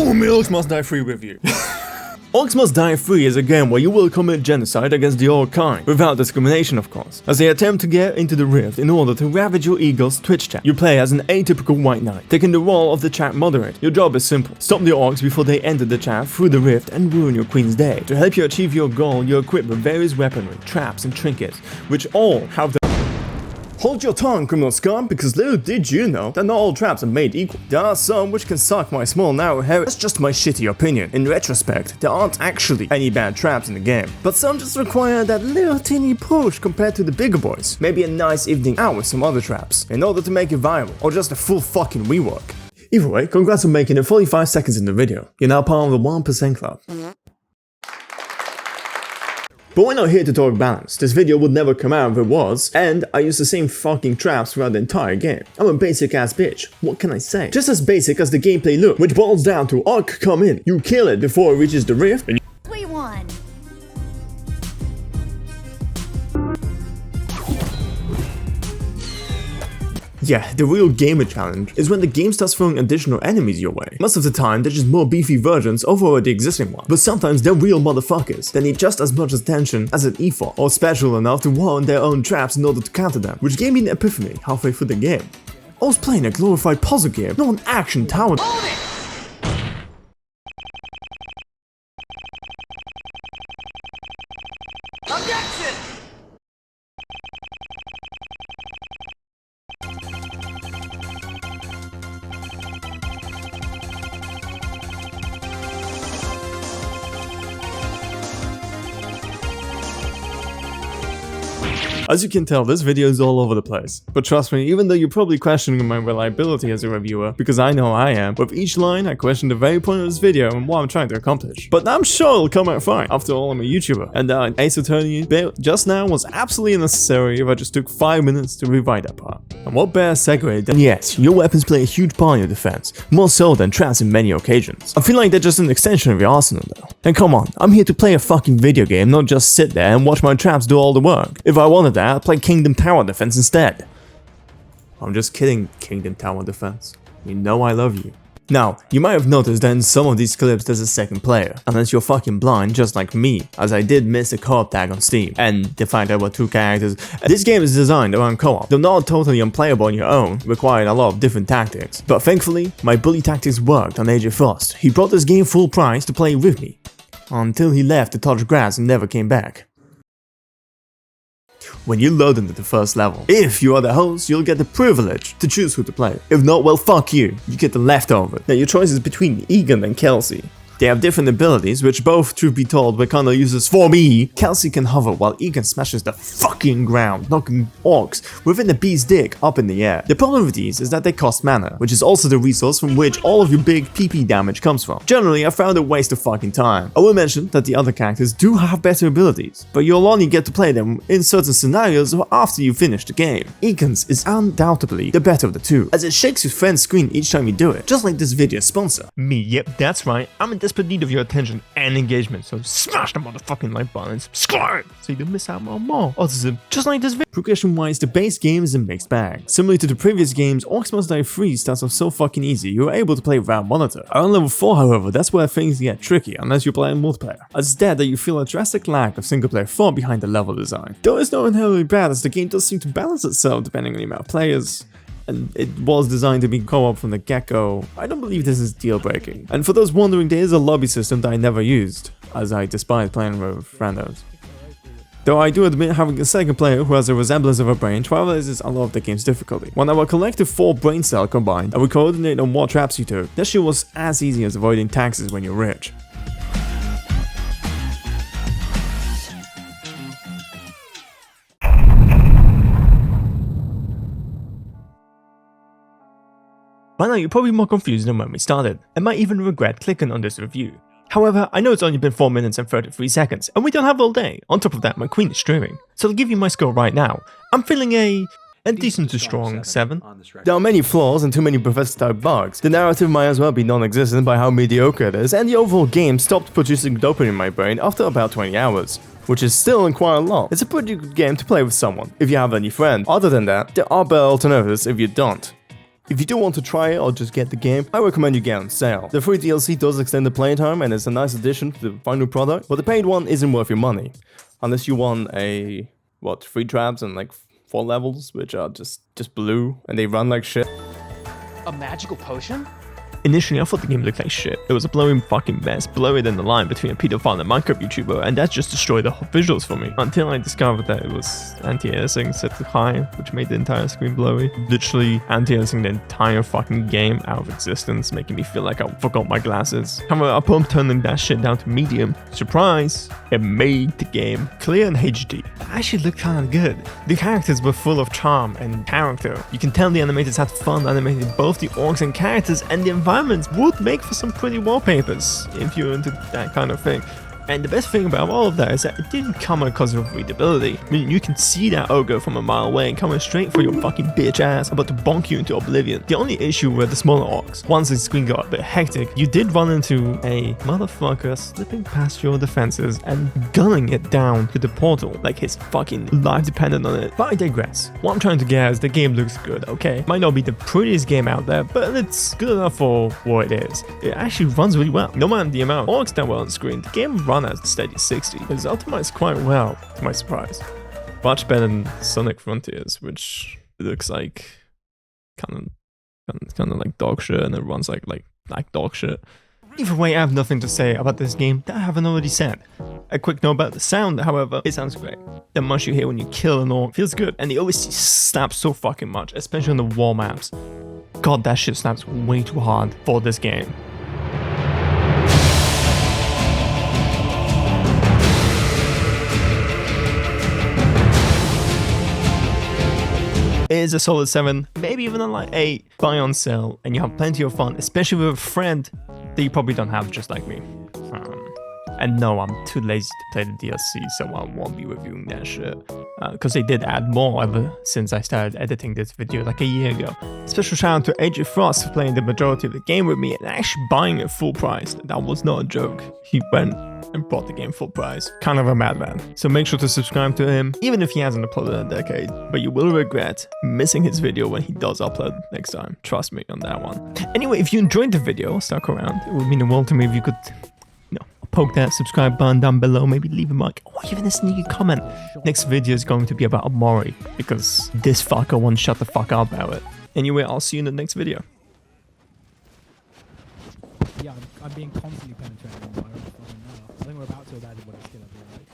Boom! Orcs Must Die Free review. Orcs Must Die Free is a game where you will commit genocide against the orc kind, without discrimination of course, as they attempt to get into the rift in order to ravage your eagle's Twitch chat. You play as an atypical white knight, taking the role of the chat moderator. Your job is simple: stop the orcs before they enter the chat through the rift and ruin your queen's day. To help you achieve your goal, you're equipped with various weaponry, traps and trinkets, which all have the... Hold your tongue, criminal scum, because little did you know that not all traps are made equal. There are some which can suck my small narrow hair. That's just my shitty opinion. In retrospect, there aren't actually any bad traps in the game, but some just require that little teeny push compared to the bigger boys. Maybe a nice evening out with some other traps, in order to make it viable, or just a full fucking rework. Either way, congrats on making it 45 seconds in the video. You're now part of the 1% club. But we're not here to talk balance. This video would never come out if it was, and I use the same fucking traps throughout the entire game. I'm a basic ass bitch, what can I say? Just as basic as the gameplay look, which boils down to orc come in, you kill it before it reaches the rift, and We won. yeah, the real gamer challenge is when the game starts throwing additional enemies your way. Most of the time, they're just more beefy versions of already existing ones, but sometimes they're real motherfuckers that need just as much attention as an e-4, or special enough to warrant their own traps in order to counter them, which gave me an epiphany halfway through the game. I was playing a glorified puzzle game, not an action tower. Objection! As you can tell, this video is all over the place. But trust me, even though you're probably questioning my reliability as a reviewer, because I know I am, with each line I question the very point of this video and what I'm trying to accomplish. But I'm sure it'll come out fine. After all, I'm a YouTuber, and that Ace Attorney bit just now was absolutely unnecessary if I just took 5 minutes to rewrite that part. And what better segue than yes, your weapons play a huge part in your defense, more so than traps in many occasions. I feel like they're just an extension of your arsenal though. And come on, I'm here to play a fucking video game, not just sit there and watch my traps do all the work. If I wanted that, I'd play Kingdom Tower Defense instead. I'm just kidding, Kingdom Tower Defense. You know I love you. Now, you might have noticed that in some of these clips there's a second player, unless you're fucking blind just like me, as I did miss the co-op tag on Steam, and the fact there were 2 characters. This game is designed around co-op, though not totally unplayable on your own, requiring a lot of different tactics. But thankfully, my bully tactics worked on AJ Frost. He brought this game full price to play with me, until he left to touch grass and never came back. When you load into the first level, if you are the host, you'll get the privilege to choose who to play. If not, well fuck you, you get the leftover. Now your choice is between Egan and Kelsey. They have different abilities, which both, truth be told, were kinda useless for me. Kelsey can hover while Egan smashes the fucking ground, knocking orcs within the bee's dick up in the air. The problem with these is that they cost mana, which is also the resource from which all of your big PP damage comes from. Generally, I found it a waste of fucking time. I will mention that the other characters do have better abilities, but you'll only get to play them in certain scenarios or after you finish the game. Egan's is undoubtedly the better of the two, as it shakes your friend's screen each time you do it, just like this video's sponsor. Me, yep, that's right. I'm in desperate need of your attention and engagement, so smash the motherfucking like button and subscribe so you don't miss out on more autism just like this video. Progression-wise, the base game is a mixed bag. Similar to the previous games, Orcs Must Die Free starts off so fucking easy, you're able to play without monitor. Around level 4, however, that's where things get tricky, unless you're playing multiplayer. As it's there that you feel a drastic lack of single-player thought behind the level design. Though it's not inherently bad, as the game does seem to balance itself depending on the amount of players, and it was designed to be co-op from the get-go. I don't believe this is deal-breaking. And for those wondering, there is a lobby system that I never used, as I despise playing with randos. Though I do admit having a second player who has a resemblance of a brain trivializes a lot of the game's difficulty. When our collective 4 brain cells combined and we coordinate on what traps you took, that shit was as easy as avoiding taxes when you're rich. By now you're probably more confused than when we started, and might even regret clicking on this review. However, I know it's only been 4 minutes and 33 seconds, and we don't have all day. On top of that, my queen is streaming. So I'll give you my score right now. I'm feeling a decent to strong 7. There are many flaws and too many Bethesda-type bugs. The narrative might as well be non-existent by how mediocre it is, and the overall game stopped producing dopamine in my brain after about 20 hours. Which is still quite a lot. It's a pretty good game to play with someone, if you have any friends. Other than that, there are better alternatives if you don't. If you do want to try it or just get the game, I recommend you get on sale. The free DLC does extend the playtime and it's a nice addition to the final product, but the paid one isn't worth your money. Unless you want a, 3 traps and like 4 levels, which are just blue, and they run like shit. A magical potion? Initially, I thought the game looked like shit. It was a blurry fucking mess, blurrier than the line between a pedophile and a Minecraft YouTuber, and that just destroyed the whole visuals for me. Until I discovered that it was anti-aliasing set to high, which made the entire screen blurry. Literally anti-aliasing the entire fucking game out of existence, making me feel like I forgot my glasses. However, upon turning that shit down to medium, surprise, it made the game clear in HD. It actually looked kinda good. The characters were full of charm and character. You can tell the animators had fun animating both the orcs and characters, and the environments would make for some pretty wallpapers if you're into that kind of thing. And the best thing about all of that is that it didn't come because of readability. I mean, you can see that ogre from a mile away and coming straight for your fucking bitch ass, about to bonk you into oblivion. The only issue were the smaller orcs. Once the screen got a bit hectic, you did run into a motherfucker slipping past your defenses and gunning it down to the portal like his fucking life depended on it. But I digress. What I'm trying to get is the game looks good, okay? Might not be the prettiest game out there, but it's good enough for what it is. It actually runs really well. No matter the amount of orcs that were on screen, the game runs at steady 60. It's optimized quite well, to my surprise. Much better than Sonic Frontiers, which looks like kind of like dog shit, and it runs like dog shit. Either way, I have nothing to say about this game that I haven't already said. A quick note about the sound, however, it sounds great. The much you hear when you kill an orc feels good, and the OST snaps so fucking much, especially on the wall maps. God, that shit snaps way too hard for this game. It is a solid 7, maybe even a like 8. Buy on sale, and you have plenty of fun, especially with a friend that you probably don't have just like me. And no, I'm too lazy to play the DLC, so I won't be reviewing that shit. Because they did add more ever since I started editing this video like a year ago. Special shout out to AJ Frost for playing the majority of the game with me and actually buying it full price. That was not a joke. He went and bought the game full price. Kind of a madman. So make sure to subscribe to him, even if he hasn't uploaded in a decade. But you will regret missing his video when he does upload next time. Trust me on that one. Anyway, if you enjoyed the video, stuck around. It would mean the world to me if you could, poke that subscribe button down below, maybe leave a like, or even a sneaky comment. Next video is going to be about Amori, because this fucker won't shut the fuck up about it. Anyway, I'll see you in the next video. Yeah, I'm being constantly penetrated by I think we're about to abandon what it's still up here, right?